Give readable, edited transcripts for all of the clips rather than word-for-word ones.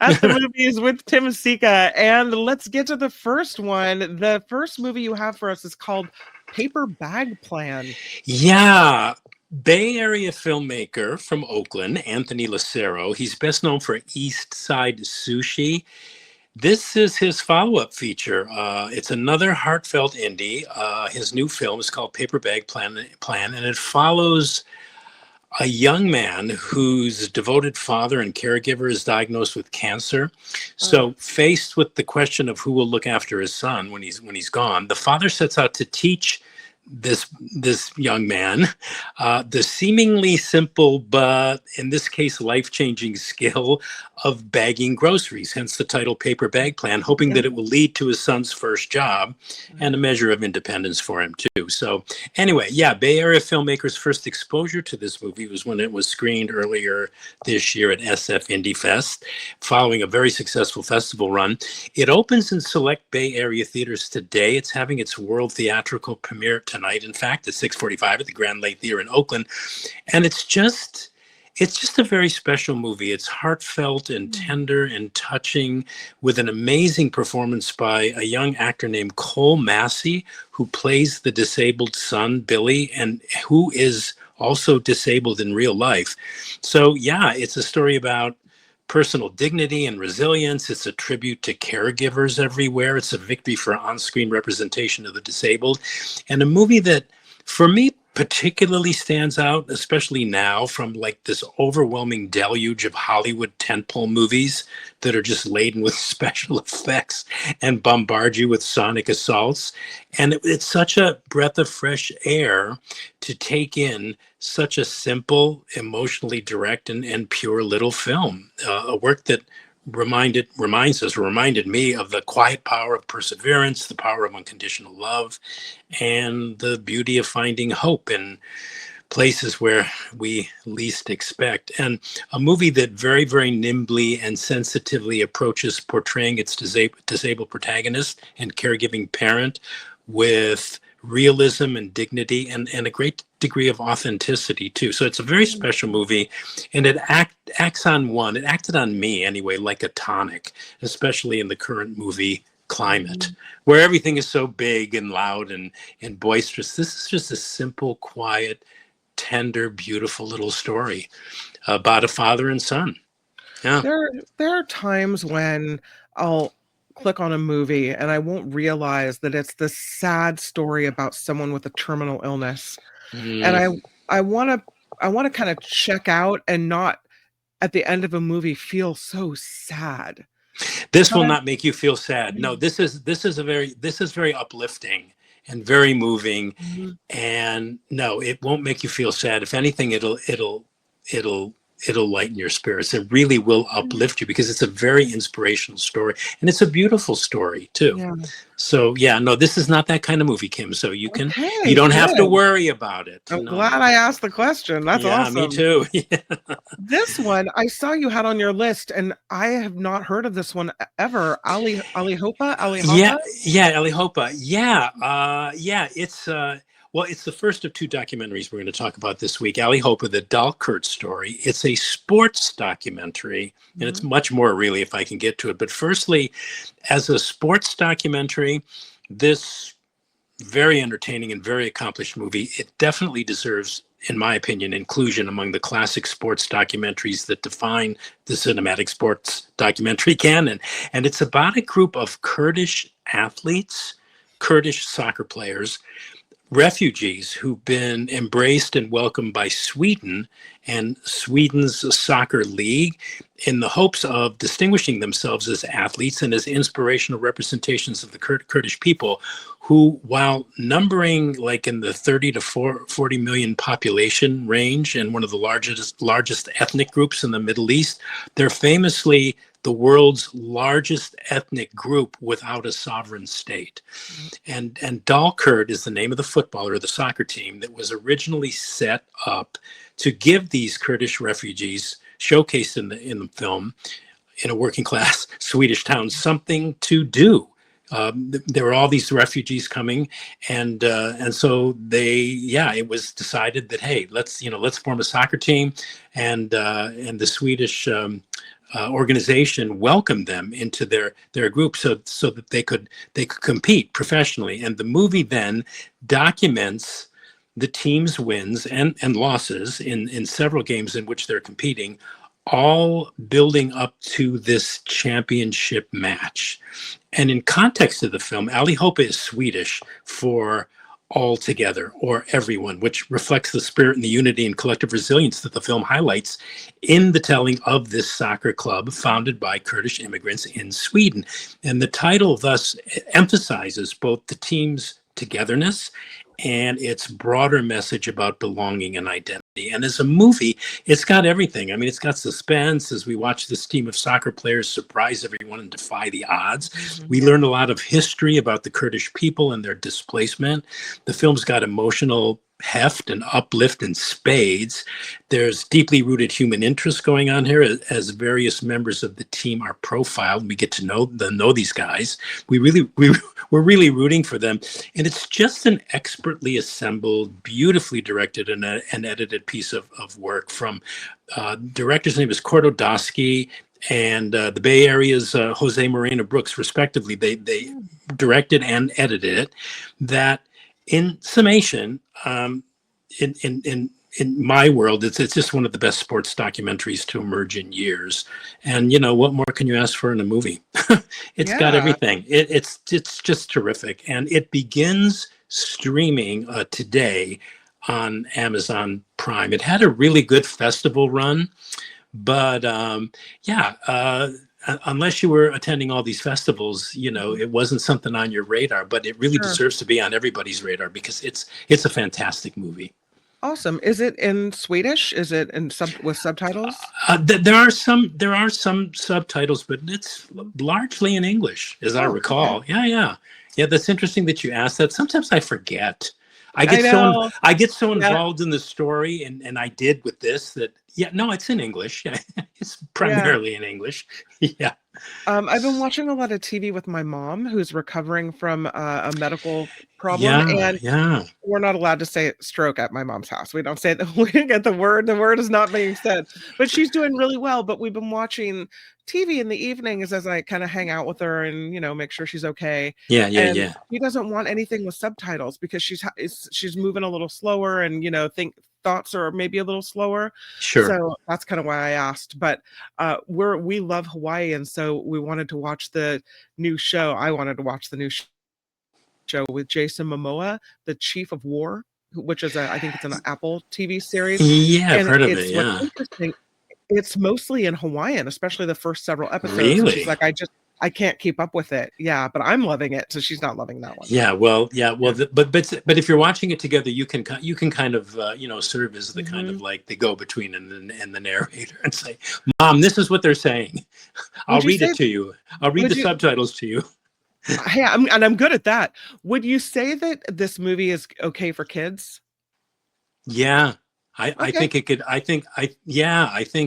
at the movies with Tim Sika. And let's get to the first one. The first movie you have for us is called Paper Bag Plan. Yeah. Bay Area filmmaker from Oakland, Anthony Lucero. He's best known for East Side Sushi. This is his follow-up feature. It's another heartfelt indie. His new film is called Paper Bag Plan, and it follows a young man whose devoted father and caregiver is diagnosed with cancer. So, faced with the question of who will look after his son when he's gone, the father sets out to teach this young man the seemingly simple but in this case life-changing skill of bagging groceries, hence the title Paper Bag Plan, hoping that it will lead to his son's first job and a measure of independence for him too. So anyway, yeah, Bay Area filmmakers' first exposure to this movie was when it was screened earlier this year at SF Indie Fest, following a very successful festival run. It opens in select Bay Area theaters today. It's having its world theatrical premiere tonight, in fact, at 6:45 at the Grand Lake Theater in Oakland. And it's just a very special movie. It's heartfelt and tender and touching, with an amazing performance by a young actor named Cole Massey, who plays the disabled son, Billy, and who is also disabled in real life. So yeah, it's a story about personal dignity and resilience. It's a tribute to caregivers everywhere. It's a victory for on-screen representation of the disabled, and a movie that, for me, particularly stands out, especially now, from like this overwhelming deluge of Hollywood tentpole movies that are just laden with special effects and bombard you with sonic assaults. And it's such a breath of fresh air to take in such a simple, emotionally direct and pure little film, a work that reminded me of the quiet power of perseverance, the power of unconditional love, and the beauty of finding hope in places where we least expect. And a movie that very, very nimbly and sensitively approaches portraying its disabled protagonist and caregiving parent with realism and dignity and a great degree of authenticity too. So it's a very special movie, and it acted on me anyway, like a tonic, especially in the current movie climate, where everything is so big and loud and boisterous. This is just a simple, quiet, tender, beautiful little story about a father and son. Yeah. There are times when I'll click on a movie and I won't realize that it's this sad story about someone with a terminal illness. And I want to kind of check out and not at the end of a movie feel so sad. This will not make you feel sad. No, this is very uplifting and very moving. And no, it won't make you feel sad. If anything, it'll lighten your spirits. It really will uplift you, because it's a very inspirational story, and it's a beautiful story too. Yeah. So yeah, no, this is not that kind of movie, Kim. So you don't have to worry about it. I'm glad I asked the question. That's awesome. Me too. Yeah. This one I saw you had on your list, and I have not heard of this one ever. Allihopa. Yeah, Allihopa. Yeah. It's the first of two documentaries we're going to talk about this week. Allihopa, the Dalkurd story. It's a sports documentary, and it's much more, really, if I can get to it. But firstly, as a sports documentary, this very entertaining and very accomplished movie, it definitely deserves, in my opinion, inclusion among the classic sports documentaries that define the cinematic sports documentary canon. And it's about a group of Kurdish athletes, Kurdish soccer players, refugees who've been embraced and welcomed by Sweden and Sweden's soccer league in the hopes of distinguishing themselves as athletes and as inspirational representations of the Kurdish people, who, while numbering like in the 30 to 40 million population range and one of the largest ethnic groups in the Middle East, they're famously the world's largest ethnic group without a sovereign state. And Dalkurd is the name of the footballer, the soccer team that was originally set up to give these Kurdish refugees, showcased in the film, in a working class Swedish town, something to do. There were all these refugees coming, and so it was decided that, hey, let's form a soccer team, and the Swedish organization welcomed them into their group so that they could compete professionally. And the movie then documents the team's wins and losses in several games in which they're competing, all building up to this championship match. And in context of the film, Allihopa is Swedish for all together or everyone, which reflects the spirit and the unity and collective resilience that the film highlights in the telling of this soccer club founded by Kurdish immigrants in Sweden. And the title thus emphasizes both the team's togetherness and its broader message about belonging and identity. And as a movie, it's got everything. I mean, it's got suspense as we watch this team of soccer players surprise everyone and defy the odds. Mm-hmm. We learn a lot of history about the Kurdish people and their displacement. The film's got emotional heft and uplift in spades. There's deeply rooted human interest going on here as various members of the team are profiled. We get to know these guys. We're really rooting for them. And it's just an expertly assembled, beautifully directed and edited piece of work from director's name is Kordodowski and the Bay Area's Jose Moreno Brooks, respectively. They directed and edited it. That, in summation, in my world, it's just one of the best sports documentaries to emerge in years. And what more can you ask for in a movie? It's got everything. It's just terrific, and it begins streaming today on Amazon Prime. It had a really good festival run, but unless you were attending all these festivals, it wasn't something on your radar, but it really deserves to be on everybody's radar because it's a fantastic movie. Awesome. Is it in Swedish? Is it with subtitles? There are some subtitles, but it's largely in English, as I recall. Okay. Yeah. That's interesting that you asked that. Sometimes I forget. I get so involved in the story, and I did with this that. Yeah, no, it's in English. Yeah, it's primarily in English. Yeah. I've been watching a lot of TV with my mom, who's recovering from a medical problem. And we're not allowed to say stroke at my mom's house. We don't say that. We didn't get the word. The word is not being said. But she's doing really well. But we've been watching TV in the evenings as I kind of hang out with her and, make sure she's okay. Yeah. She doesn't want anything with subtitles because she's moving a little slower and, thoughts are maybe a little slower. Sure. So that's kind of why I asked. But we love Hawaii, and so we wanted to watch the new show. I wanted to watch the new show with Jason Momoa, the Chief of War, which is I think it's an Apple TV series. Yeah, I've heard of it. Yeah. What's interesting, it's mostly in Hawaiian, especially the first several episodes. Really? She's like, I can't keep up with it. Yeah, but I'm loving it, so she's not loving that one. Yeah, well, but if you're watching it together, you can kind of serve as the kind of like the go-between and the narrator and say, "Mom, this is what they're saying. I'll read it to you. I'll read the subtitles to you." Hey, I'm good at that. Would you say that this movie is okay for kids? Yeah, I think it could. I think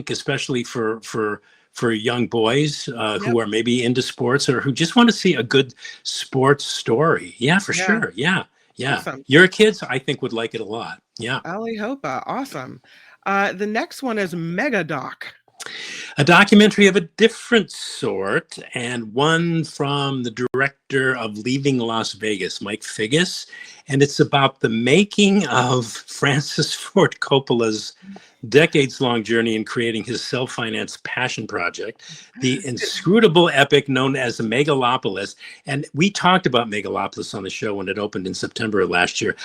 especially for young boys who are maybe into sports or who just want to see a good sports story. Yeah, for sure. Yeah. Awesome. Your kids, I think, would like it a lot. Yeah. Allihopa. Awesome. The next one is Megadoc. A documentary of a different sort, and one from the director of Leaving Las Vegas, Mike Figgis. And it's about the making of Francis Ford Coppola's decades-long journey in creating his self-financed passion project, the inscrutable epic known as Megalopolis. And we talked about Megalopolis on the show when it opened in September of last year.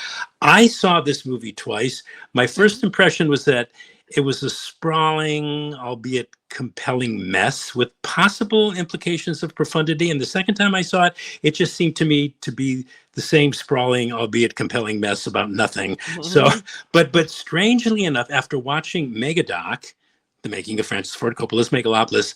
I saw this movie twice. My first impression was that it was a sprawling, albeit compelling mess with possible implications of profundity. And the second time I saw it, it just seemed to me to be the same sprawling, albeit compelling mess about nothing. So, but strangely enough, after watching Megadoc, the making of Francis Ford Coppola's Megalopolis,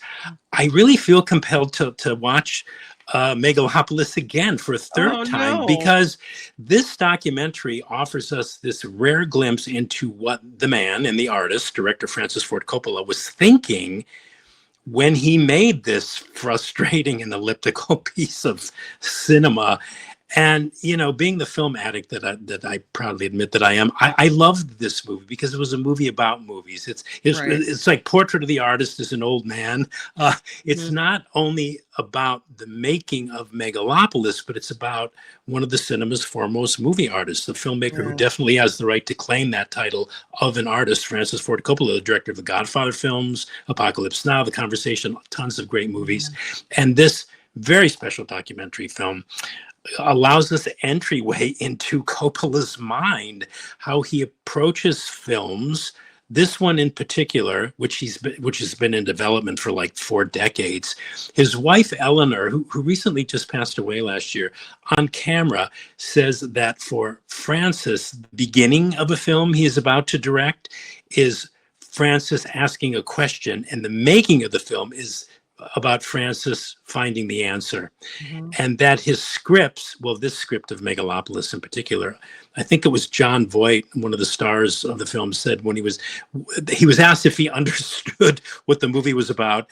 I really feel compelled to watch Megalopolis again for a third time, because this documentary offers us this rare glimpse into what the man and the artist, director Francis Ford Coppola, was thinking when he made this frustrating and elliptical piece of cinema. And being the film addict that I proudly admit that I am, I loved this movie because it was a movie about movies. Right. It's like Portrait of the Artist is an old man. It's Mhm. not only about the making of Megalopolis, but it's about one of the cinema's foremost movie artists, the filmmaker who Mm. definitely has the right to claim that title of an artist, Francis Ford Coppola, the director of the Godfather films, Apocalypse Now, The Conversation, tons of great movies, Mhm. and this very special documentary film allows us entryway into Coppola's mind, how he approaches films. This one in particular, which has been in development for like 4 decades. His wife Eleanor, who recently just passed away last year, on camera says that for Francis, the beginning of a film he is about to direct is Francis asking a question, and the making of the film is about Francis finding the answer. Mhm. And that his scripts, well, this script of Megalopolis in particular, I think it was John Voight, one of the stars of the film, said when he was asked if he understood what the movie was about,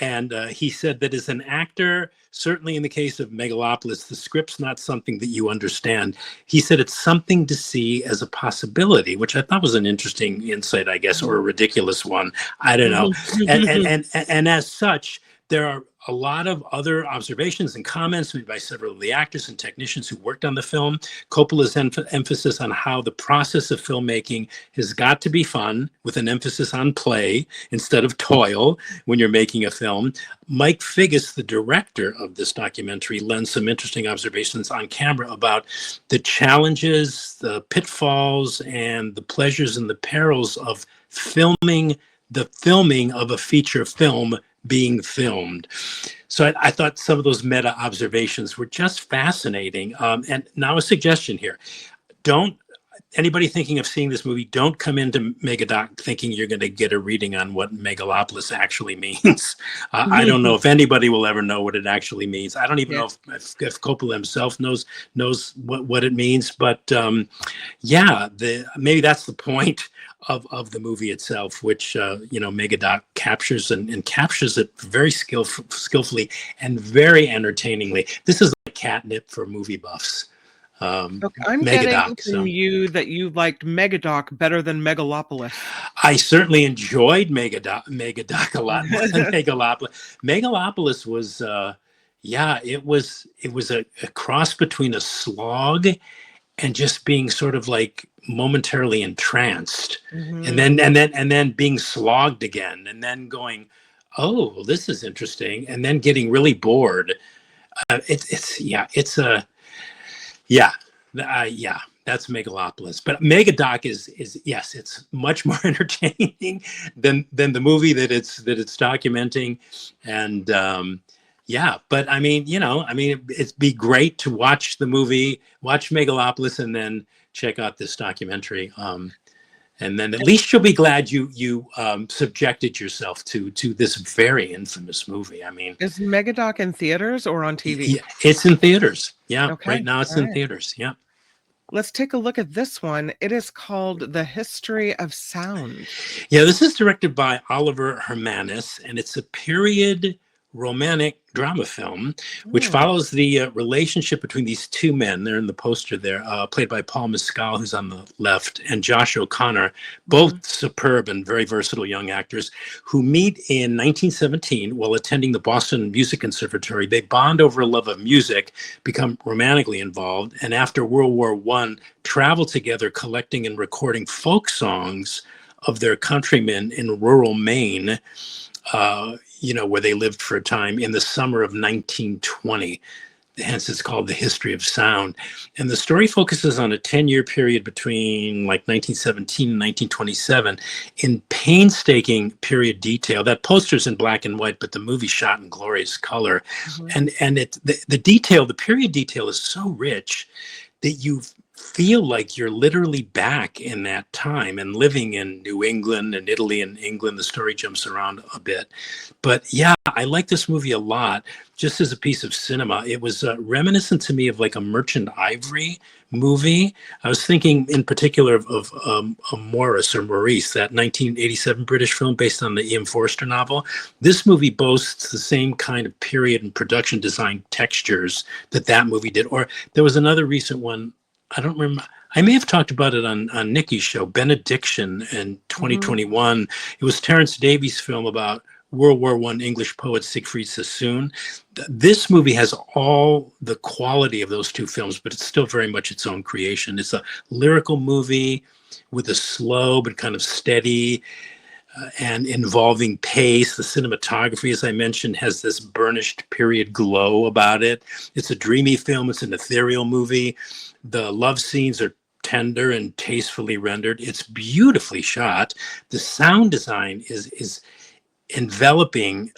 and he said that as an actor, certainly in the case of Megalopolis, the script's not something that you understand. He said it's something to see as a possibility, which I thought was an interesting insight, I guess, or a Mhm. ridiculous one. I don't know. And as such, there are a lot of other observations and comments made by several of the actors and technicians who worked on the film. Coppola's emphasis on how the process of filmmaking has got to be fun, with an emphasis on play instead of toil when you're making a film. Mike Figgis, the director of this documentary, lends some interesting observations on camera about the challenges, the pitfalls, and the pleasures and the perils of the filming of a feature film being filmed. So I thought some of those meta observations were just fascinating. And now a suggestion here. Don't Anybody thinking of seeing this movie, don't come into Megadoc thinking you're going to get a reading on what Megalopolis actually means. I don't know if anybody will ever know what it actually means. I don't even Yeah. know if Coppola himself knows what it means. But yeah, maybe that's the point of the movie itself, which Megadoc captures and captures it very skillfully and very entertainingly. This is like catnip for movie buffs. Okay, I'm getting Megadoc. from So you that you liked Megadoc better than Megalopolis. I certainly enjoyed Megadoc a lot more than Megalopolis. Megalopolis was, it was a cross between a slog and just being sort of like momentarily entranced, and Mhm. then being slogged again, and then going, oh, well, this is interesting, and then getting really bored. It's a yeah, yeah. That's Megalopolis, but Megadoc is yes, it's much more entertaining than the movie that it's documenting, and yeah. But I mean, it'd be great to watch the movie, watch Megalopolis, and then check out this documentary. And then at least you'll be glad you subjected yourself to this very infamous movie. I mean, Is Megadoc in theaters or on TV? yeah, it's in theaters. Yeah, right Okay, now it's all in right. theaters. Yeah. Let's take a look at this one. It is called The History of Sound. Yeah, this is directed by Oliver Hermanus, and it's a period romantic drama film which Hmm. follows the relationship between these two men. They're in the poster there, played by Paul Mescal, who's on the left, and Josh O'Connor, Mhm. both superb and very versatile young actors who meet in 1917 while attending the Boston Music Conservatory. They bond over a love of music, become romantically involved, and after World War I, travel together collecting and recording folk songs of their countrymen in rural Maine, where they lived for a time in the summer of 1920. Hence, it's called The History of Sound. And the story focuses on a 10-year period between like 1917 and 1927 in painstaking period detail. That poster's in black and white, but the movie's shot in glorious color. Mhm. And the detail, the period detail is so rich that you feel like you're literally back in that time and living in New England and Italy and England. The story jumps around a bit. But yeah, I like this movie a lot just as a piece of cinema. It was reminiscent to me of like a Merchant Ivory movie. I was thinking in particular of Morris or Maurice, that 1987 British film based on the Ian Forster novel. This movie boasts the same kind of period and production design textures that movie did. Or there was another recent one, I don't remember. I may have talked about it on Nikki's show, Benediction in 2021. It was Terence Davies' film about World War I English poet Siegfried Sassoon. This movie has all the quality of those two films, but it's still very much its own creation. It's a lyrical movie with a slow but kind of steady and involving pace. The cinematography, as I mentioned, has this burnished period glow about it. It's a dreamy film. It's an ethereal movie. The love scenes are tender and tastefully rendered. It's beautifully shot. The sound design is enveloping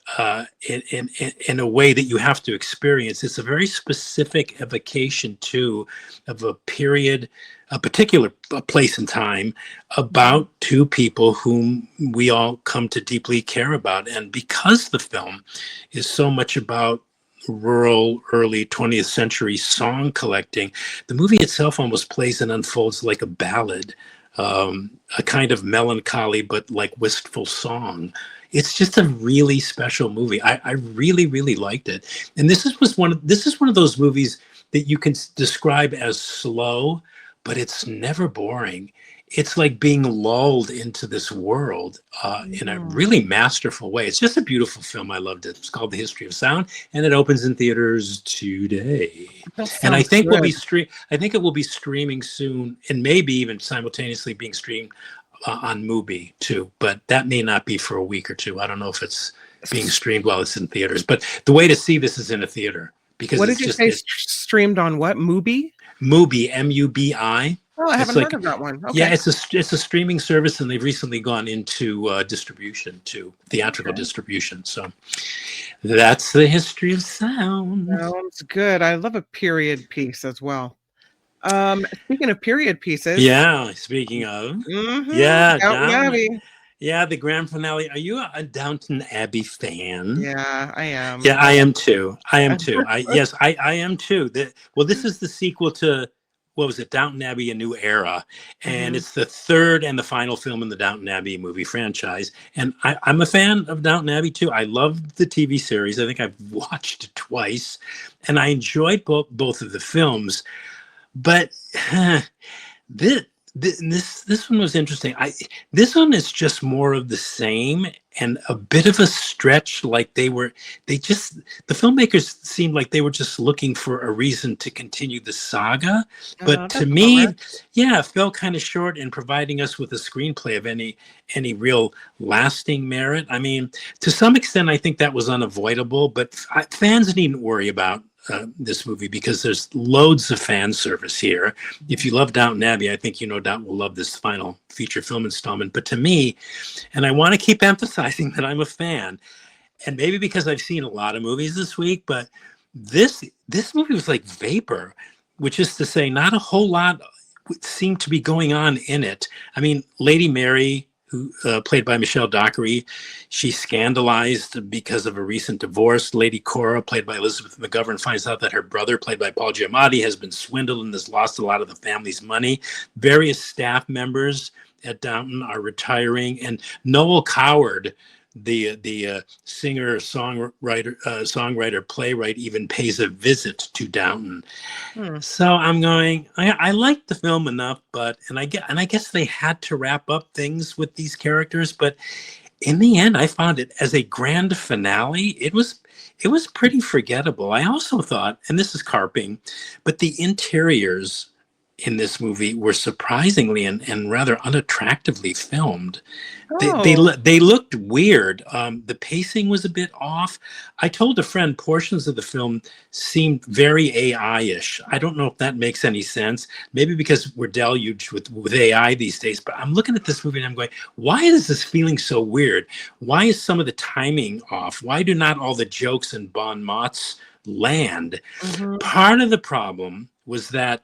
in a way that you have to experience. It's a very specific evocation too of a period, a particular place and time about two people whom we all come to deeply care about. And because the film is so much about rural early 20th century song collecting, the movie itself almost plays and unfolds like a ballad, a kind of melancholy but like wistful song. It's just a really special movie. I really, really liked it. And this is one of those movies that you can describe as slow, but it's never boring. It's like being lulled into this world in a really masterful way. It's just a beautiful film. I loved it. It's called The History of Sound, and it opens in theaters today. And I think I think it will be streaming soon, and maybe even simultaneously being streamed on Mubi too, but that may not be for a week or two. I don't know if it's being streamed while it's in theaters, but the way to see this is in a theater. Because what did you say? Streamed on what? Mubi? Mubi, MUBI. Oh, I haven't heard of that one. Okay. Yeah, it's a streaming service, and they've recently gone into distribution too, theatrical distribution. So that's The History of Sound. Sounds good. I love a period piece as well. Speaking of period pieces. Yeah, speaking of. Yeah, Downton Abbey. Yeah, the grand finale. Are you a Downton Abbey fan? Yeah, I am. Yeah, I am too. I am too. I am too. Well, this is the sequel to, what was it, Downton Abbey: A New Era, and it's the third and the final film in the Downton Abbey movie franchise. And I'm a fan of Downton Abbey too. I love the TV series. I think I've watched it twice, and I enjoyed both of the films. But this one was interesting. This one is just more of the same and a bit of a stretch. Like the filmmakers seemed like they were just looking for a reason to continue the saga. But to me, it fell kind of short in providing us with a screenplay of any real lasting merit. I mean, to some extent, I think that was unavoidable, but fans needn't worry about this movie because there's loads of fan service here. If you love Downton Abbey, I think you no doubt will love this final feature film installment. But to me, and I want to keep emphasizing that I'm a fan, and maybe because I've seen a lot of movies this week, but this movie was like vapor, which is to say not a whole lot seemed to be going on in it. I mean, Lady Mary, who played by Michelle Dockery, she scandalized because of a recent divorce. Lady Cora, played by Elizabeth McGovern, finds out that her brother, played by Paul Giamatti, has been swindled and has lost a lot of the family's money. Various staff members at Downton are retiring, and Noel Coward, the singer, songwriter, playwright, even pays a visit to Downton. So I'm going, I liked the film enough, and I guess they had to wrap up things with these characters, but in the end, I found it as a grand finale. It was pretty forgettable. I also thought, and this is carping, but the interiors in this movie were surprisingly and rather unattractively filmed. They looked weird. The pacing was a bit off. I told a friend portions of the film seemed very AI-ish. I don't know if that makes any sense. Maybe because we're deluged with AI these days, but I'm looking at this movie and I'm going, why is this feeling so weird? Why is some of the timing off? Why do not all the jokes and bon mots land? Part of the problem was that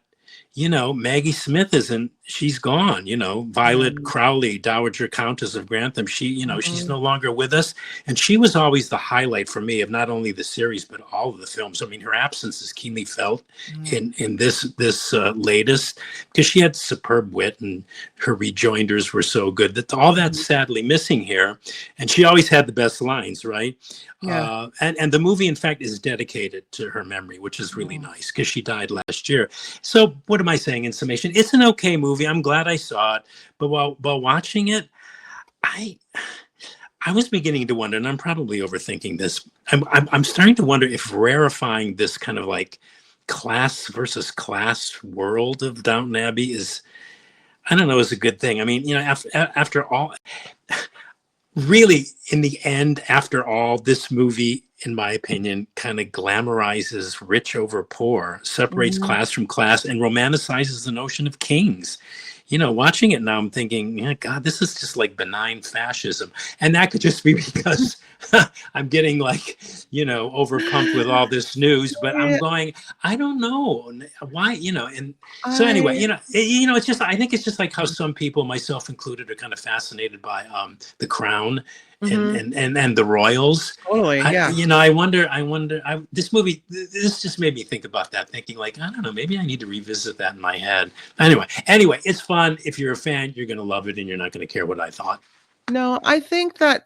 Maggie Smith isn't, she's gone, Violet Mm, Crowley, Dowager Countess of Grantham. She's mhm, no longer with us. And she was always the highlight for me of not only the series, but all of the films. I mean, her absence is keenly felt mm, in this latest, because she had superb wit and her rejoinders were so good that all that's mhm. sadly missing here. And she always had the best lines, right? Yeah. And the movie, in fact, is dedicated to her memory, which is really Oh. nice because she died last year. So what am I saying in summation? It's an okay movie. I'm glad I saw it, but while watching it, I I was beginning to wonder, and I'm probably overthinking this. I'm starting to wonder if rarefying this kind of like class versus class world of Downton Abbey is, I don't know, is a good thing. I mean, after all, really, in the end, after all, this movie, in my opinion, kind of glamorizes rich over poor, separates Mhm. class from class, and romanticizes the notion of kings. Watching it now, I'm thinking, yeah, God, this is just like benign fascism. And that could just be because I'm getting like, overpumped with all this news, but I'm Yeah, going, I don't know why, and so anyway, I it's just, I think it's just like how some people, myself included, are kind of fascinated by the crown and mhm, and the royals. totally, yeah. This movie, this just made me think about that, thinking like, I don't know, maybe I need to revisit that in my head. Anyway, it's fun. If you're a fan, you're going to love it and you're not going to care what I thought. No, I think that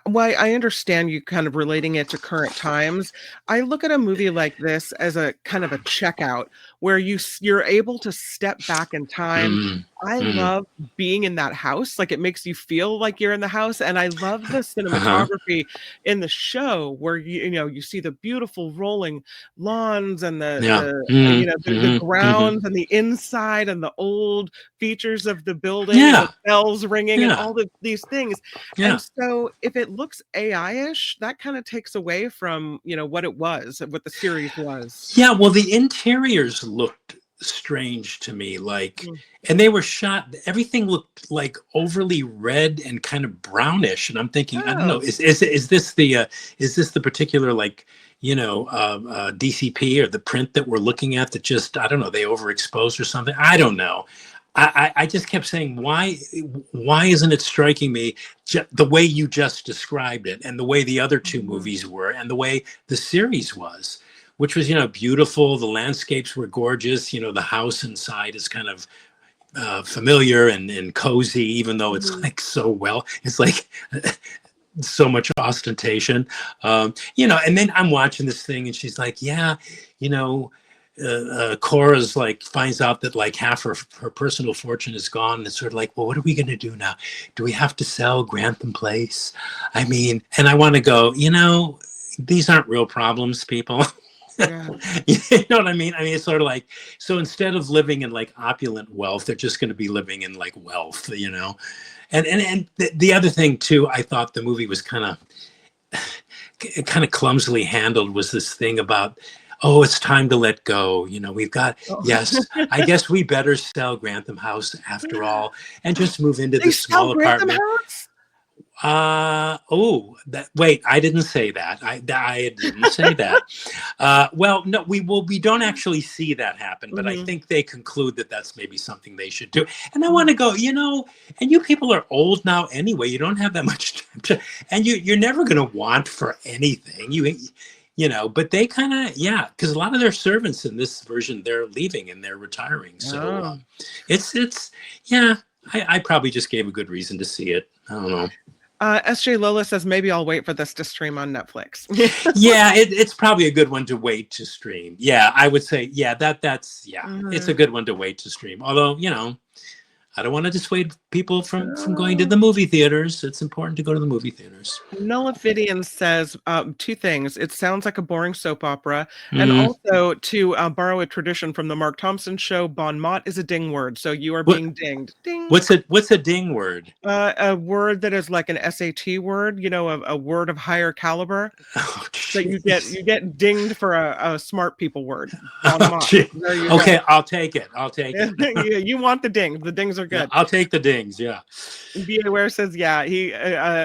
while I understand you kind of relating it to current times, I look at a movie like this as a kind of a checkout where you're able to step back in time. Mm, I mm, love being in that house, like, it makes you feel like you're in the house, and I love the uh-huh. cinematography in the show where you see the beautiful rolling lawns and Yeah. Mm, the hmm. grounds and the inside and the old features of the building and the Yeah. bells ringing and Yeah. all these things. And Yeah. so if it looks AI-ish, that kind of takes away from, what it was, what the series was. Yeah, well, the interiors looked strange to me, like, Mm. and they were shot. Everything looked like overly red and kind of brownish. And I'm thinking, I don't know, Oh. is this the particular like DCP or the print that we're looking at that just, I don't know, they overexposed or something. I don't know. I just kept saying, why isn't it striking me the way you just described it, and the way the other two Mhm. movies were, and the way the series was, which was, beautiful. The landscapes were gorgeous. The house inside is kind of familiar and cozy, even though it's Mhm. like so well, it's like so much ostentation. And then I'm watching this thing and she's like, yeah, you know, Cora's like finds out that like half her personal fortune is gone. And it's sort of like, well, what are we going to do now? Do we have to sell Grantham Place? I mean, and I want to go, these aren't real problems, people. Yeah. You know what I mean? I mean, it's sort of like, so instead of living in like opulent wealth, they're just going to be living in like wealth, And the other thing too, I thought the movie was kind of clumsily handled, was this thing about, oh, it's time to let go. We've got, Oh. yes, I guess we better sell Grantham House after all and just move into They this sell small Grantham apartment. House? Wait, I didn't say that. I didn't say that. Well, no, we don't actually see that happen, but I Mhm. think they conclude that that's maybe something they should do. And I want Mhm. to go, and you people are old now anyway. You don't have that much time and you're never going to want for anything. But they kind of, yeah, because a lot of their servants in this version, they're leaving and they're retiring. So Oh. it's yeah. I probably just gave a good reason to see it. I don't know. SJ Lola says, "Maybe I'll wait for this to stream on Netflix." Yeah, it's probably a good one to wait to stream. Yeah, I would say, yeah, yeah, it's a Mhm. good one to wait to stream. Although, I don't want to dissuade people from going to Oh. the movie theaters. It's important to go to the movie theaters. Nullifidian says, two things. It sounds like a boring soap opera, and Mm. also to borrow a tradition from the Mark Thompson show, bon mot is a ding word, so you are What being dinged. Ding. what's a ding word? A word that is like an SAT word, a word of higher caliber. Oh, So you get jeez. you get dinged for a smart people word. Bon Oh, mot. gee. There you go. Okay, I'll take it. I'll take it. Yeah, you want the ding. The dings are Yeah, good. I'll take the ding. things. Yeah. Be Aware says, yeah,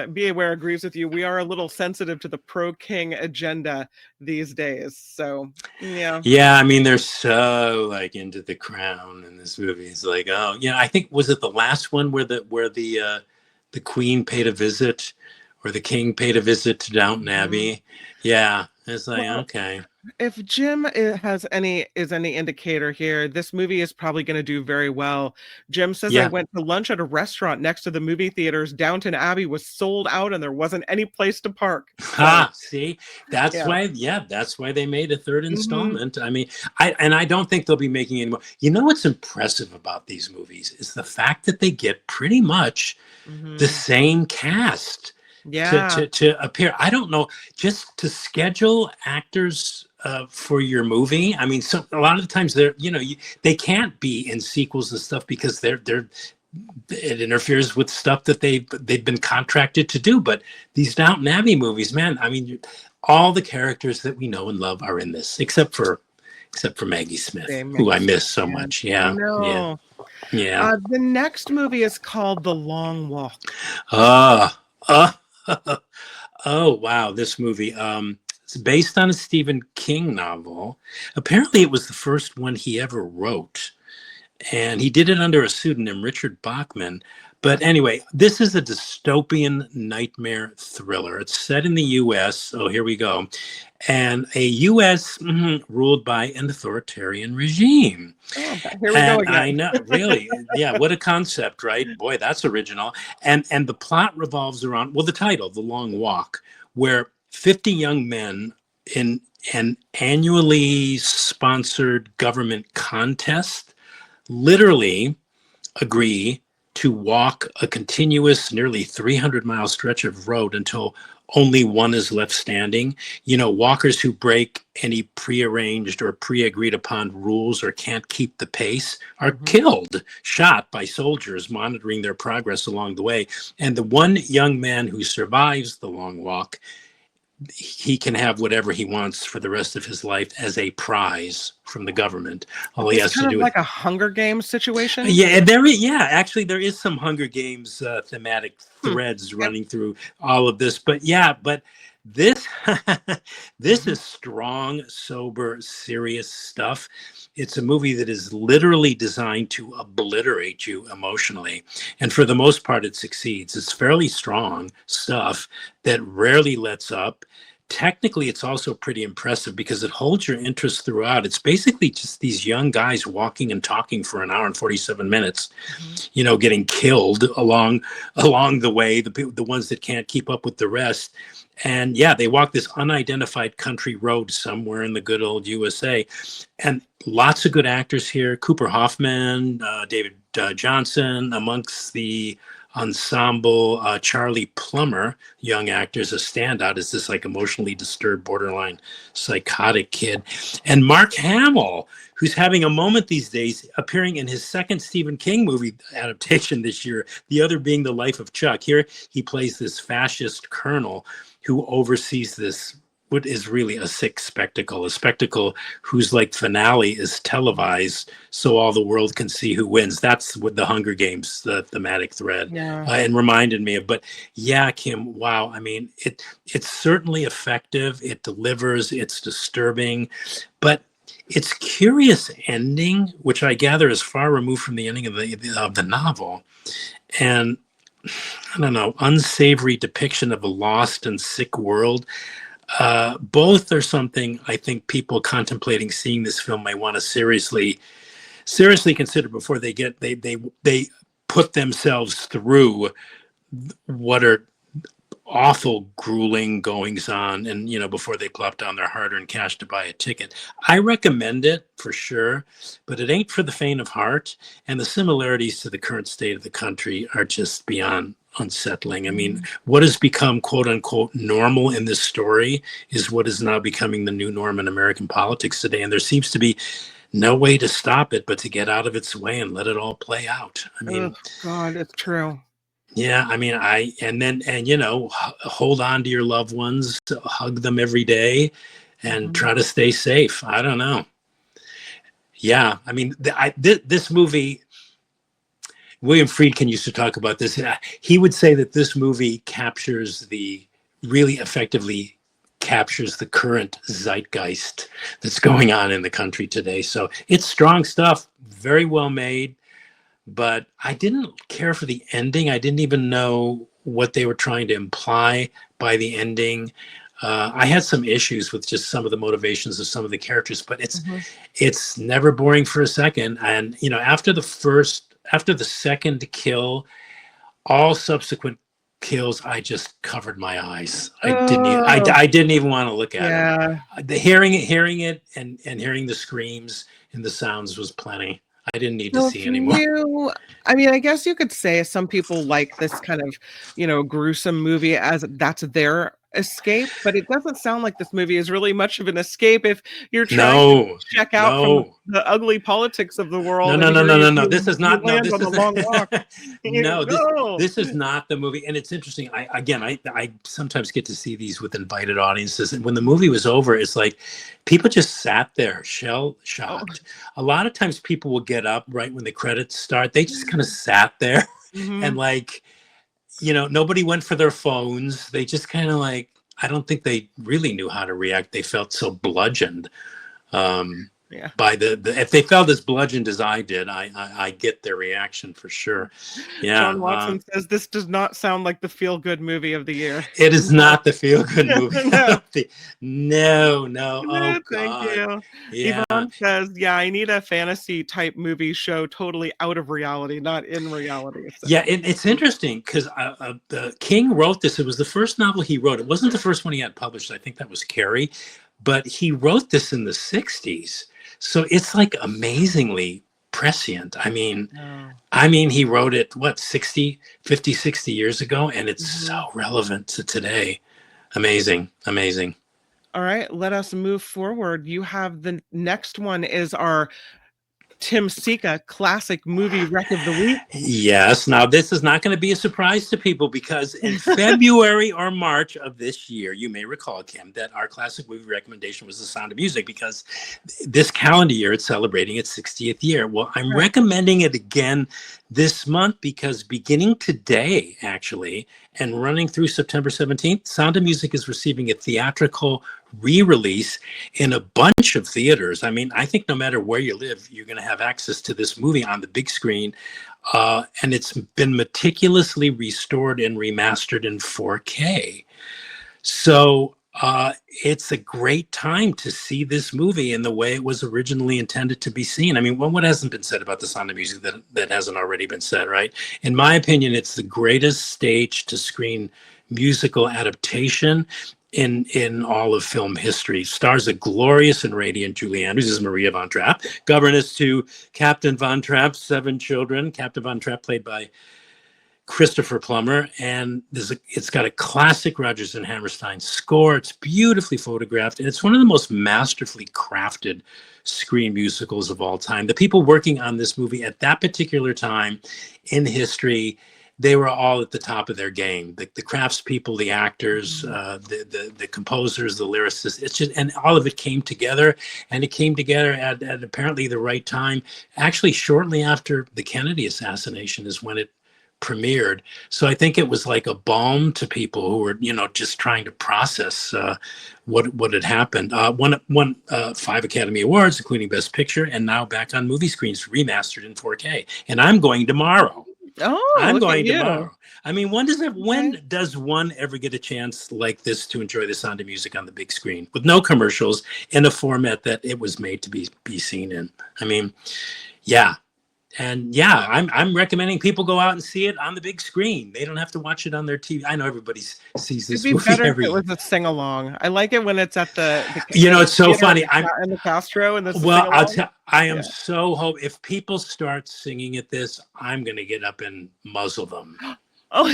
Be Aware agrees with you. We are a little sensitive to the pro-king agenda these days. So, yeah. Yeah, I mean, they're so like into the crown in this movie. It's like, oh, yeah, I think was it the last one where the queen paid a visit or the king paid a visit to Downton Abbey? Yeah, it's like, Well, okay. if Jim is any indicator here, this movie is probably going to do very well. Jim says, I Yeah. went to lunch at a restaurant next to the movie theaters. Downton Abbey was sold out and there wasn't any place to park. So, See, that's yeah. why, yeah, that's why they made a third Mhm. installment. I mean, I don't think they'll be making any more. You know what's impressive about these movies is the fact that they get pretty much the Mhm. same cast Yeah. to appear. I don't know, just to schedule actors for your movie. I mean, a lot of the times they can't be in sequels and stuff because it interferes with stuff that they've been contracted to do. But these Downton Abbey movies, man, I mean, all the characters that we know and love are in this, except for Maggie Smith, who Maggie I Smith. miss so Yeah. much. I Yeah, yeah, know. yeah. The next movie is called The Long Walk. Uh, uh, oh wow, this movie. It's based on a Stephen King novel. Apparently, it was the first one he ever wrote, and he did it under a pseudonym, Richard Bachman. But anyway, this is a dystopian nightmare thriller. It's set in the U.S. Oh, here we go. And a U.S. Ruled by an authoritarian regime. Oh, here we go And again. I know, really, yeah, what a concept, right? Boy, that's original. And the plot revolves around, well, the title, The Long Walk, where 50 young men in an annually sponsored government contest literally agree to walk a continuous, nearly 300-mile stretch of road until only one is left standing. You know, walkers who break any prearranged or pre-agreed upon rules or can't keep the pace are Mhm. killed, shot by soldiers monitoring their progress along the way. And the one young man who survives the long walk, he can have whatever he wants for the rest of his life as a prize from the government. All Is he this has to kind of do is like a Hunger Games situation? yeah, yeah, actually there is some Hunger Games thematic Hmm. threads Yep. running through all of this, but yeah, but this this Mhm. is strong, sober, serious stuff. It's a movie that is literally designed to obliterate you emotionally, and for the most part it succeeds. It's fairly strong stuff that rarely lets up. Technically, it's also pretty impressive because it holds your interest throughout. It's basically just these young guys walking and talking for an hour and 47 minutes, Mhm. you know, getting killed along the way, the ones that can't keep up with the rest. And yeah, they walk this unidentified country road somewhere in the good old USA. And lots of good actors here. Cooper Hoffman, David Johnson, amongst the ensemble. Charlie Plummer, young actor, is a standout as this like emotionally disturbed, borderline psychotic kid. And Mark Hamill, who's having a moment these days, appearing in his second Stephen King movie adaptation this year, the other being The Life of Chuck. Here he plays this fascist colonel who oversees this what is really a sick spectacle, a spectacle whose like finale is televised so all the world can see who wins. That's what the Hunger Games, the thematic thread, Yeah. and reminded me of. But yeah, Kim, wow. I mean, it's certainly effective. It delivers. It's disturbing, but its curious ending, which I gather is far removed from the ending of the novel, and I don't know, unsavory depiction of a lost and sick world. Both are something I think people contemplating seeing this film may want to seriously consider before they put themselves through what are awful, grueling goings on, and you know, before they plop down their hard-earned cash to buy a ticket. I recommend it for sure, but it ain't for the faint of heart. And the similarities to the current state of the country are just beyond unsettling. I mean, Mhm. what has become quote unquote normal in this story is what is now becoming the new norm in American politics today. And there seems to be no way to stop it but to get out of its way and let it all play out. I Oh mean, God, it's true. yeah, I mean, and you know, hold on to your loved ones, hug them every day, and Mhm. try to stay safe. I don't know. Yeah, I mean, this movie, William Friedkin used to talk about this. He would say that this movie really effectively captures the current zeitgeist that's going on in the country today. So it's strong stuff, very well made, but I didn't care for the ending. I didn't even know what they were trying to imply by the ending. I had some issues with just some of the motivations of some of the characters, but it's never boring for a second. And after the second kill, all subsequent kills, I just covered my eyes. I didn't even want to look at them. Hearing it and hearing the screams and the sounds was plenty. I didn't need to see anymore. I guess you could say some people like this kind of, gruesome movie as that's their escape, but it doesn't sound like this movie is really much of an escape if you're trying to check out from the ugly politics of the world. No. This is not. No, this is this is not the movie. And it's interesting. I sometimes get to see these with invited audiences, and when the movie was over, it's like people just sat there shell shocked. A lot of times people will get up right when the credits start. They just kind of sat there and nobody went for their phones. They just kind of I don't think they really knew how to react. They felt so bludgeoned by if they felt as bludgeoned as I did, I get their reaction for sure. Yeah. John Watson says this does not sound like the feel-good movie of the year. It is not the feel-good movie. No. Oh, thank you. Yeah. Yvonne says, I need a fantasy type movie show totally out of reality, not in reality. So. Yeah, it's interesting because King wrote this. It was the first novel he wrote. It wasn't the first one he had published. I think that was Carrie. But he wrote this in the 60s. So it's amazingly prescient. I mean, he wrote it, 50, 60 years ago, and it's so relevant to today. Amazing. All right, let us move forward. You have the next one is our Tim Sika classic movie rec of the week. Yes. Now, this is not going to be a surprise to people because in February or March of this year, you may recall, Kim, that our classic movie recommendation was The Sound of Music because this calendar year, it's celebrating its 60th year. Well, I'm recommending it again this month because beginning today, actually, and running through September 17th, Sound of Music is receiving a theatrical re-release in a bunch of theaters. I mean, I think no matter where you live, you're going to have access to this movie on the big screen. And it's been meticulously restored and remastered in 4K. So it's a great time to see this movie in the way it was originally intended to be seen. I mean, what hasn't been said about The Sound of Music that hasn't already been said, right? In my opinion, it's the greatest stage to screen musical adaptation in all of film history. Stars a glorious and radiant Julie Andrews as Maria von Trapp, governess to Captain von Trapp's 7 children. Captain von Trapp played by Christopher Plummer, and it's got a classic Rodgers and Hammerstein score. It's beautifully photographed, and it's one of the most masterfully crafted screen musicals of all time. The people working on this movie at that particular time in history, they were all at the top of their game. The craftspeople, the actors, the composers, the lyricists. It's just, and all of it came together, and it came together at apparently the right time. Actually, shortly after the Kennedy assassination is when it premiered. So I think it was like a balm to people who were, just trying to process what had happened. Won 5 Academy Awards, including Best Picture, and now back on movie screens, remastered in 4K. And I'm going tomorrow. Oh, I'm going tomorrow. I mean, when does one ever get a chance like this to enjoy The Sound of Music on the big screen with no commercials in a format that it was made to be seen in? I mean, yeah. And yeah, I'm recommending people go out and see it on the big screen. They don't have to watch it on their TV. I know everybody sees this movie better every if it was a sing along. I like it when it's at the it's so funny. I'm in the Castro and I am so hope if people start singing at this, I'm going to get up and muzzle them. Oh,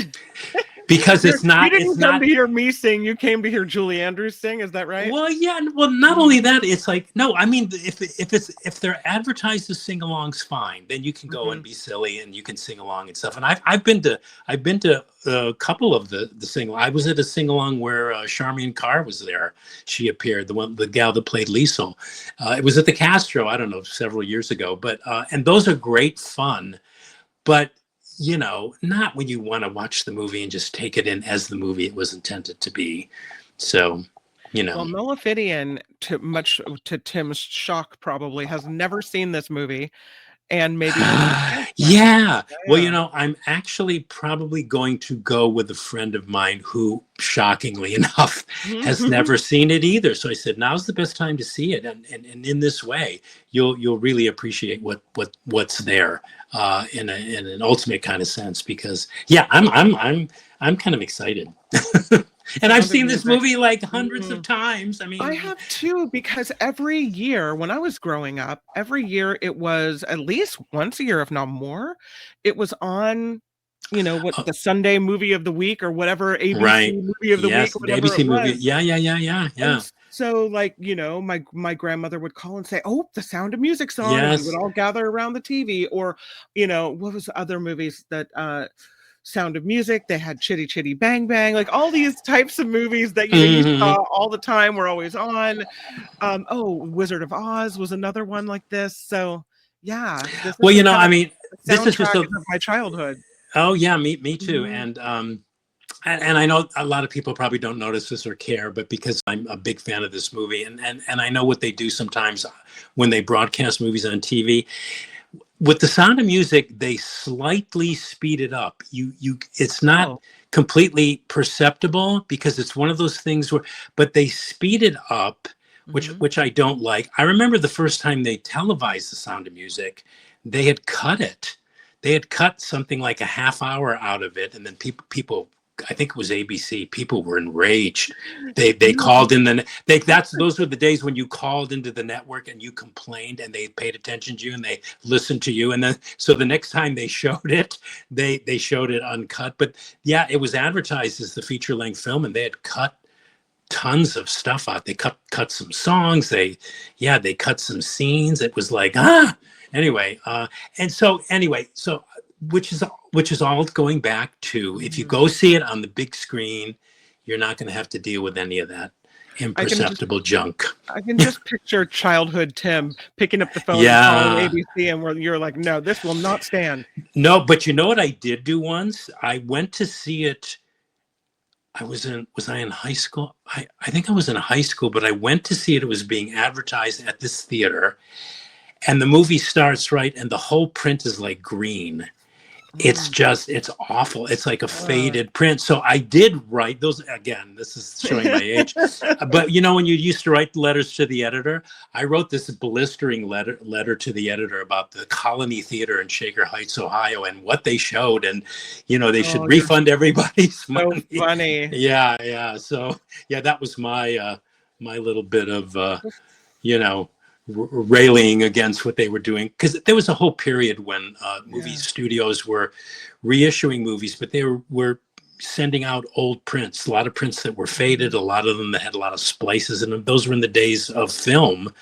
because it's not. You didn't come to hear me sing. You came to hear Julie Andrews sing. Is that right? Well, yeah. Well, not only that, it's like no. I mean, if they're advertised as sing-alongs, fine. Then you can go and be silly and you can sing along and stuff. And I've been to a couple of the sing. I was at a sing-along where Charmian Carr was there. She appeared. The gal that played Liesel. It was at the Castro. I don't know, several years ago. But and those are great fun. But not when you want to watch the movie and just take it in as the movie it was intended to be. So, Well, Malefidian, much to Tim's shock, probably has never seen this movie, and maybe will get a chance now. Yeah. Well, Yeah. I'm actually probably going to go with a friend of mine who, shockingly enough, has never seen it either. So I said, now's the best time to see it, and in this way, you'll really appreciate what's there in an ultimate kind of sense. Because I'm kind of excited. And I've seen this movie like hundreds of times. I mean, I have too, because every year when I was growing up, every year it was at least once a year, if not more, it was on, what the Sunday movie of the week or whatever, ABC right. movie of the week, Yes, or the whatever ABC it movie. was. Yeah. And so, like, my grandmother would call and say, "Oh, the Sound of Music's on," and we Yes. would all gather around the TV. Or, what was the other movies that Sound of Music? They had Chitty Chitty Bang Bang, like all these types of movies that you saw all the time were always on. Wizard of Oz was another one like this. So yeah, this is Well, the I mean, this is just soundtrack of my childhood. Oh yeah, me too. And I know a lot of people probably don't notice this or care, but because I'm a big fan of this movie, and I know what they do sometimes when they broadcast movies on TV. With The Sound of Music, they slightly speed it up. It's not completely perceptible because it's one of those things but they speed it up, which I don't like. I remember the first time they televised The Sound of Music, they had cut it. They had cut something like a half hour out of it, and then people, I think it was ABC, people were enraged. They called in those were the days when you called into the network and you complained, and they paid attention to you and they listened to you. And then so the next time they showed it, they showed it uncut. But yeah, it was advertised as the feature-length film, and they had cut tons of stuff out. They cut some songs. They cut some scenes. It was like anyway, so which is all going back to, if you go see it on the big screen, you're not going to have to deal with any of that imperceptible junk. I can just picture childhood Tim picking up the phone and calling ABC, and where you're like, no, this will not stand. No, but you know what I did do once? I went to see it. Was I in high school? I think I was in high school, but I went to see it. It was being advertised at this theater, and the movie starts right, and the whole print is like green. It's awful. It's like a faded print. So I did write those. Again, this is showing my age. But when you used to write letters to the editor, I wrote this blistering letter to the editor about the Colony Theater in Shaker Heights, Ohio, and what they showed. And, they should refund everybody's money. So funny. Yeah. So, that was my little bit of, railing against what they were doing, because there was a whole period when movie studios were reissuing movies, but they were sending out old prints, a lot of prints that were faded, a lot of them that had a lot of splices in them. Those were in the days of film,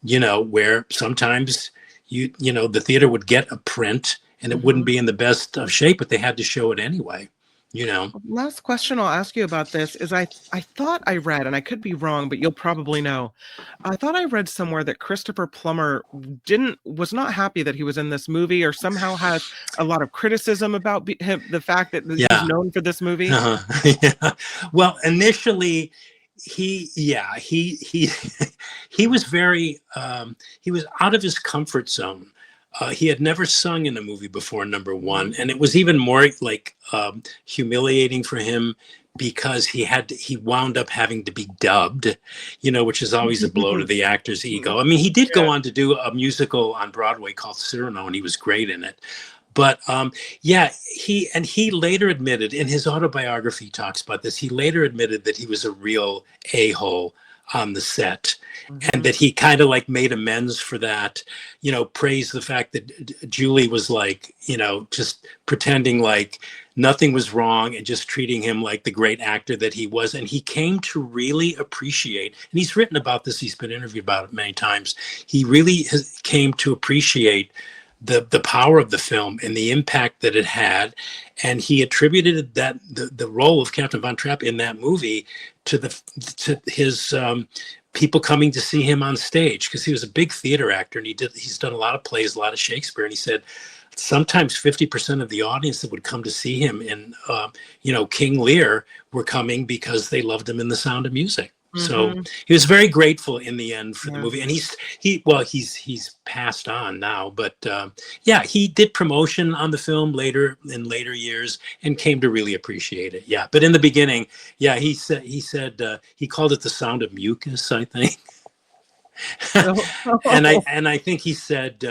where sometimes the theater would get a print and it wouldn't be in the best of shape, but they had to show it anyway. Last question I'll ask you about this is, I thought I read, and I could be wrong, but you'll probably know. I thought I read somewhere that Christopher Plummer was not happy that he was in this movie, or somehow has a lot of criticism about him, the fact that he's known for this movie. Well, initially, he was very he was out of his comfort zone. He had never sung in a movie before, number one, and it was even more like humiliating for him because he wound up having to be dubbed, which is always a blow to the actor's ego. I mean, he did go on to do a musical on Broadway called Cyrano, and he was great in it. But he later admitted, in his autobiography, he talks about this. He later admitted that he was a real a-hole on the set, and that he kind of like made amends for that, praised the fact that Julie was like, just pretending like nothing was wrong and just treating him like the great actor that he was. And he came to really appreciate, and he's written about this, he's been interviewed about it many times. He really came to appreciate the power of the film and the impact that it had, and he attributed that the role of Captain Von Trapp in that movie to his people coming to see him on stage, because he was a big theater actor, and he's done a lot of plays, a lot of Shakespeare, and he said, sometimes 50% of the audience that would come to see him in, King Lear were coming because they loved him in The Sound of Music. So he was very grateful in the end for the movie, and he's passed on now, but he did promotion on the film in later years and came to really appreciate it. Yeah, but in the beginning, he said he called it The Sound of Mucus, I think. and I think he said,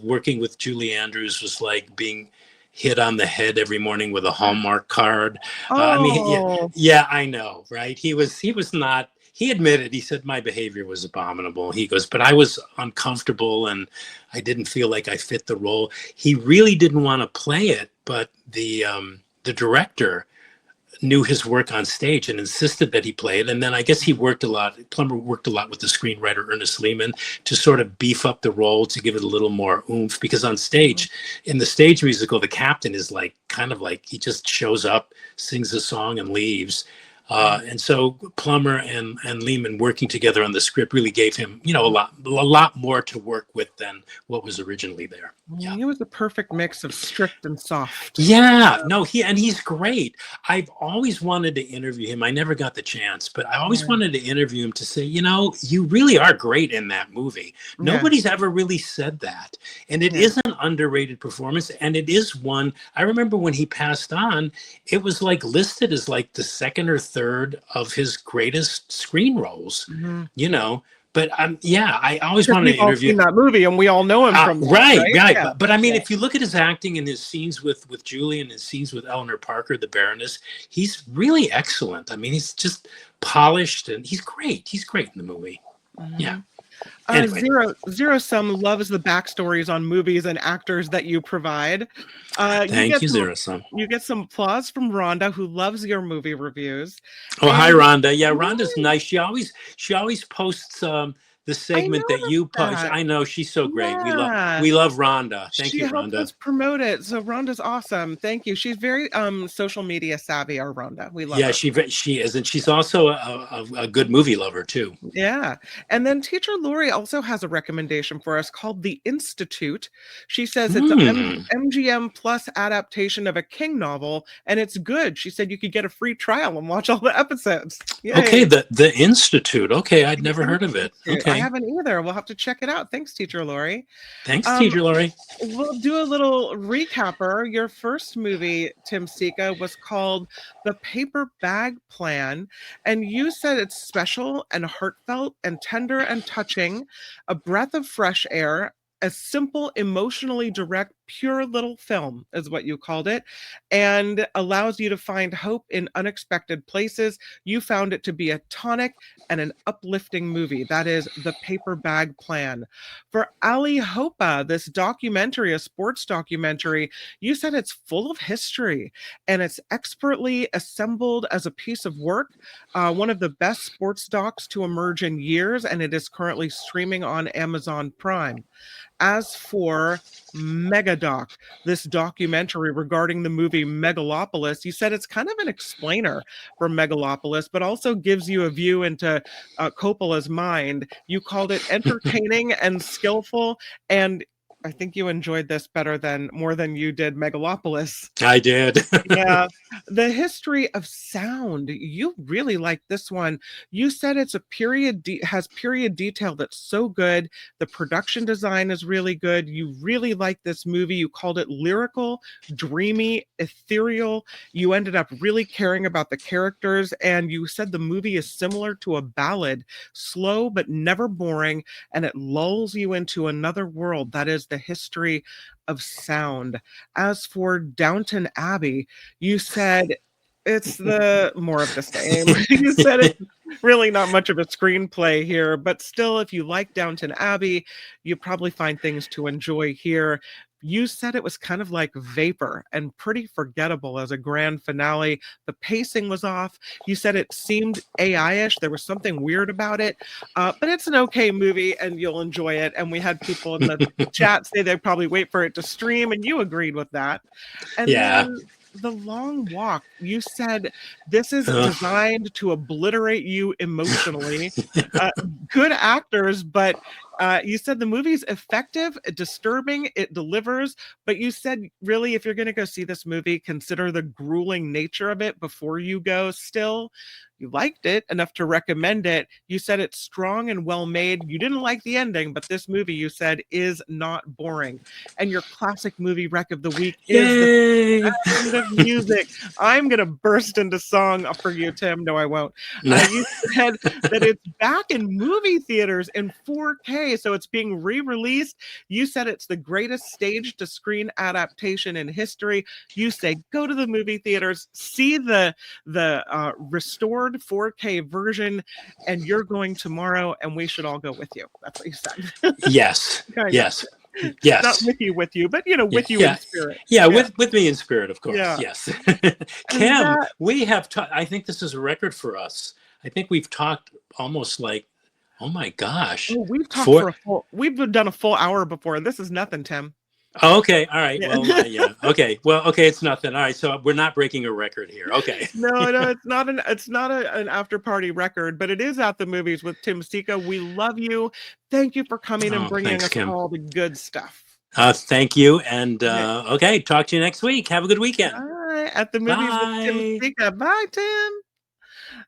working with Julie Andrews was like being hit on the head every morning with a Hallmark card. I know, right? He was not. He admitted, he said, my behavior was abominable. He goes, but I was uncomfortable and I didn't feel like I fit the role. He really didn't want to play it, but the director knew his work on stage and insisted that he play it. And then I guess Plummer worked a lot with the screenwriter, Ernest Lehman, to sort of beef up the role, to give it a little more oomph, because on stage, in the stage musical, the captain is like, kind of like, he just shows up, sings a song and leaves. And so Plummer and Lehman working together on the script really gave him, a lot more to work with than what was originally there. Yeah, he was the perfect mix of strict and soft. Yeah, no, he's great. I've always wanted to interview him. I never got the chance, but I always wanted to interview him to say, you really are great in that movie. Nobody's ever really said that. And it is an underrated performance. And it is one, I remember when he passed on, it was like listed as like the second or third of his greatest screen roles, But I always wanted to interview. We've all seen that movie, and we all know him from that, right. Yeah. But I mean, if you look at his acting and his scenes with Julie and his scenes with Eleanor Parker, the Baroness, he's really excellent. I mean, he's just polished, and he's great. He's great in the movie. Yeah. Anyway. Zero Sum loves the backstories on movies and actors that you provide. Thank you, Zero Sum. You get some applause from Rhonda, who loves your movie reviews. Hi, Rhonda. Yeah, Rhonda's nice. She always posts the segment that you post. I know, she's so great. We love Rhonda. Thank you, Rhonda. She helps us promote it. So Rhonda's awesome. Thank you. She's very social media savvy, our Rhonda. We love her. Yeah, she is. And she's also a good movie lover too. Yeah. And then Teacher Lori also has a recommendation for us called The Institute. She says it's an MGM Plus adaptation of a King novel, and it's good. She said you could get a free trial and watch all the episodes. Yay. Okay, the Institute. Okay, I'd never heard of it. Okay. I haven't either. We'll have to check it out. Thanks, Teacher Lori. Thanks, Teacher Lori. We'll do a little recapper. Your first movie, Tim Sika, was called The Paper Bag Plan, and you said it's special and heartfelt and tender and touching, a breath of fresh air, a simple, emotionally direct, pure little film is what you called it, and allows you to find hope in unexpected places. You found it to be a tonic and an uplifting movie. That is The Paper Bag Plan. For Allihopa, this documentary, a sports documentary, you said it's full of history and it's expertly assembled as a piece of work. One of the best sports docs to emerge in years, and it is currently streaming on Amazon Prime. As for Megadoc, this documentary regarding the movie Megalopolis, you said it's kind of an explainer for Megalopolis, but also gives you a view into Coppola's mind. You called it entertaining and skillful, and I think you enjoyed this more than you did Megalopolis. I did. Yeah. The history of sound. You really like this one. You said it's has period detail that's so good. The production design is really good. You really like this movie. You called it lyrical, dreamy, ethereal. You ended up really caring about the characters, and you said the movie is similar to a ballad, slow but never boring, and it lulls you into another world. That is the history of sound. As for Downton Abbey, you said it's more of the same. You said it's really not much of a screenplay here, but still, if you like Downton Abbey, you probably find things to enjoy here. You said it was kind of like Vapor and pretty forgettable as a grand finale. The pacing was off. You said it seemed AI-ish. There was something weird about it, but it's an okay movie and you'll enjoy it. And we had people in the chat say they'd probably wait for it to stream, and you agreed with that. And then The Long Walk, you said this is designed to obliterate you emotionally. Good actors, but You said the movie's effective, disturbing, it delivers, but you said really if you're going to go see this movie, consider the grueling nature of it before you go still. You liked it enough to recommend it. You said it's strong and well made. You didn't like the ending, but this movie, you said, is not boring. And your classic movie rec of the week is the Yay! Sound of Music. I'm going to burst into song for you, Tim. No, I won't. You said that it's back in movie theaters in 4K, so it's being re-released. You said it's the greatest stage to screen adaptation in history. You say go to the movie theaters, see the restored 4K version, and you're going tomorrow, and we should all go with you. That's what you said. Yes. Yes. Yes. Not with you, but with you in spirit. Yeah, with me in spirit, of course. Yeah. Yes. Kim, we have I think this is a record for us. I think we've talked almost like, oh my gosh. Oh, we've talked we've done a full hour before. This is nothing, Tim. Oh, okay. All right. Yeah. Well, yeah. Okay. Well, okay. It's nothing. All right. So we're not breaking a record here. Okay. No, it's not an after party record, but it is at the movies with Tim Sika. We love you. Thank you for coming and bringing us Kim. All the good stuff. Thank you. And okay. Talk to you next week. Have a good weekend. Bye. At the movies with Tim Sika. Bye, Tim.